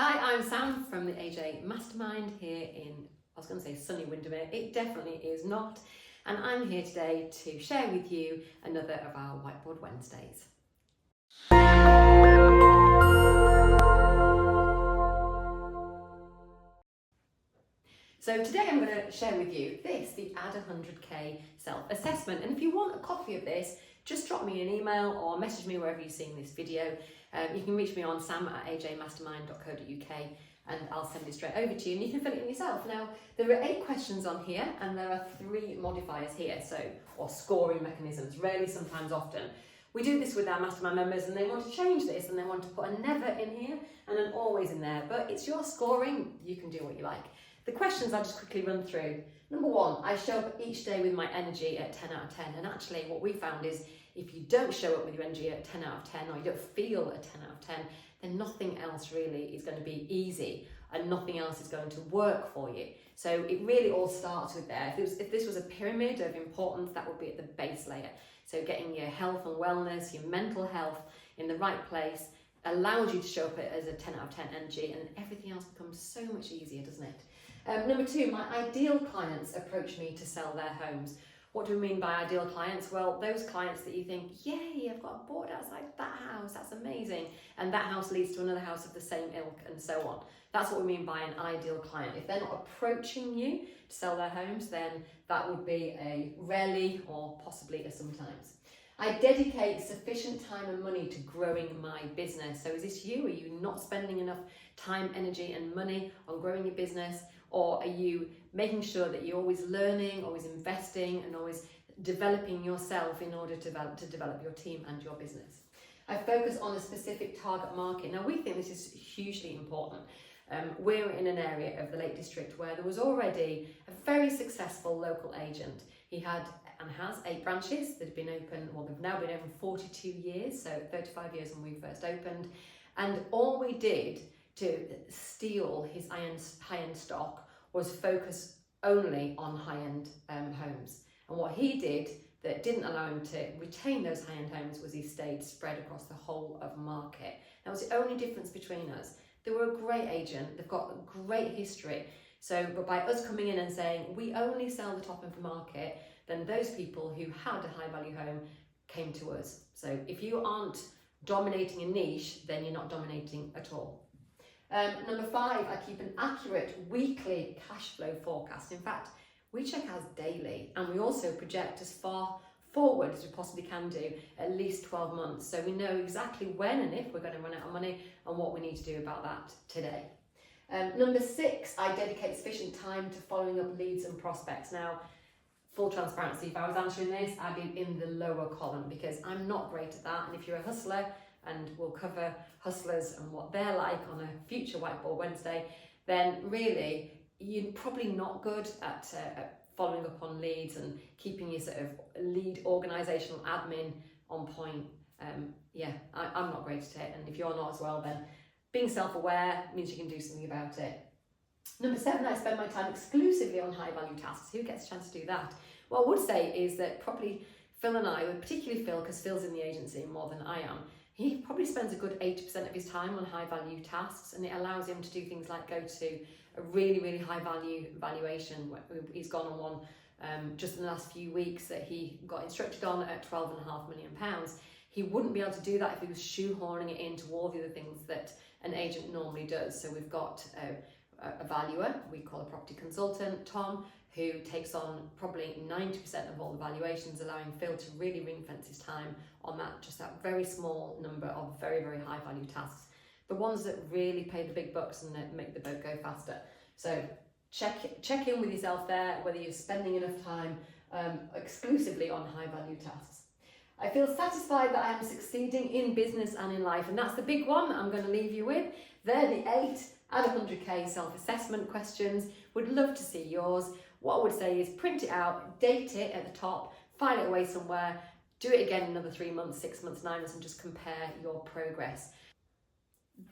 Hi, I'm Sam from the AJ Mastermind here in, I was going to say sunny Windermere, it definitely is not, and I'm here today to share with you another of our Whiteboard Wednesdays. So today I'm going to share with you the Add 100k self-assessment, and if you want a copy of this, just drop me an email or message me wherever you're seeing this video. You can reach me on sam@ajmastermind.co.uk and I'll send it straight over to you and you can fill it in yourself. Now, there are 8 questions on here and there are 3 modifiers here, or scoring mechanisms, rarely, sometimes, often. We do this with our mastermind members and they want to change this and they want to put a never in here and an always in there, but it's your scoring, you can do what you like. The questions I'll just quickly run through. Number 1, I show up each day with my energy at 10 out of 10, and actually what we found is if you don't show up with your energy at 10 out of 10 or you don't feel a 10 out of 10, then nothing else really is going to be easy and nothing else is going to work for you. So it really all starts with there. If this was a pyramid of importance, that would be at the base layer. So getting your health and wellness, your mental health in the right place allows you to show up as a 10 out of 10 energy, and everything else becomes so much easier, doesn't it? Number 2, my ideal clients approach me to sell their homes. What do we mean by ideal clients? Well, those clients that you think, yay, I've got a board outside that house, that's amazing. And that house leads to another house of the same ilk and so on. That's what we mean by an ideal client. If they're not approaching you to sell their homes, then that would be a rarely or possibly a sometimes. I dedicate sufficient time and money to growing my business. So is this you? Are you not spending enough time, energy and money on growing your business? Or are you making sure that you're always learning, always investing and always developing yourself in order to develop your team and your business? I focus on a specific target market. Now, we think this is hugely important. We're in an area of the Lake District where there was already a very successful local agent. He had and has 8 branches that have been open, well, they've now been open 42 years, so 35 years when we first opened. And all we did to steal his high-end stock was focus only on high-end homes. And what he did that didn't allow him to retain those high-end homes was he stayed spread across the whole of market. That was the only difference between us. They were a great agent, they've got a great history. But by us coming in and saying, we only sell the top end of the market, then those people who had a high value home came to us. So if you aren't dominating a niche, then you're not dominating at all. Number 5, I keep an accurate weekly cash flow forecast. In fact, we check ours daily and we also project as far forward as we possibly can do, at least 12 months. So we know exactly when and if we're going to run out of money and what we need to do about that today. Number 6, I dedicate sufficient time to following up leads and prospects. Now, full transparency, if I was answering this, I'd be in the lower column because I'm not great at that. And if you're a hustler, and we'll cover hustlers and what they're like on a future Whiteboard Wednesday, then really you're probably not good at following up on leads and keeping your sort of lead organisational admin on point. I'm not great at it, and if you're not as well, then being self-aware means you can do something about it. Number 7, I spend my time exclusively on high value tasks. Who gets a chance to do that? What I would say is that probably Phil and I, particularly Phil, because Phil's in the agency more than I am, he probably spends a good 80% of his time on high value tasks, and it allows him to do things like go to a really, really high value valuation. He's gone on one just in the last few weeks that he got instructed on at £12.5 million. He wouldn't be able to do that if he was shoehorning it into all the other things that an agent normally does. So we've got a valuer, we call a property consultant, Tom, who takes on probably 90% of all the valuations, allowing Phil to really ring fence his time on that very small number of very, very high value tasks. The ones that really pay the big bucks and that make the boat go faster. So check in with yourself there, whether you're spending enough time exclusively on high value tasks. I feel satisfied that I am succeeding in business and in life, and that's the big one that I'm going to leave you with. They're the 8 out of 100k self-assessment questions. Would love to see yours. What I would say is print it out, date it at the top, file it away somewhere, do it again in another 3 months, 6 months, 9 months, and just compare your progress.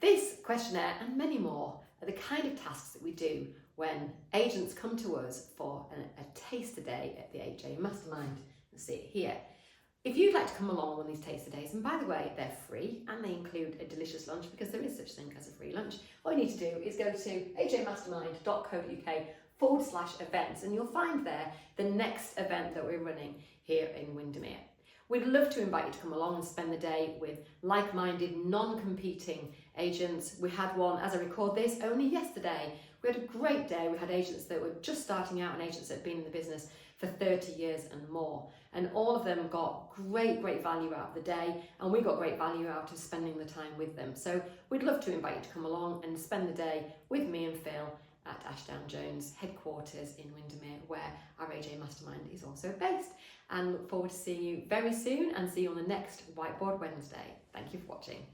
This questionnaire and many more are the kind of tasks that we do when agents come to us for a taster day at the AJ Mastermind. You'll see it here. If you'd like to come along on one of these taster days, and by the way, they're free and they include a delicious lunch because there is such a thing as a free lunch, all you need to do is go to ajmastermind.co.uk/events and you'll find there the next event that we're running here in Windermere. We'd love to invite you to come along and spend the day with like-minded, non-competing agents. We had one, as I record this, only yesterday. We had a great day. We had agents that were just starting out and agents that had been in the business for 30 years and more. And all of them got great value out of the day, and we got great value out of spending the time with them. So we'd love to invite you to come along and spend the day with me and Phil at Ashdown Jones headquarters in Windermere, where our AJ Mastermind is also based. And look forward to seeing you very soon and see you on the next Whiteboard Wednesday. Thank you for watching.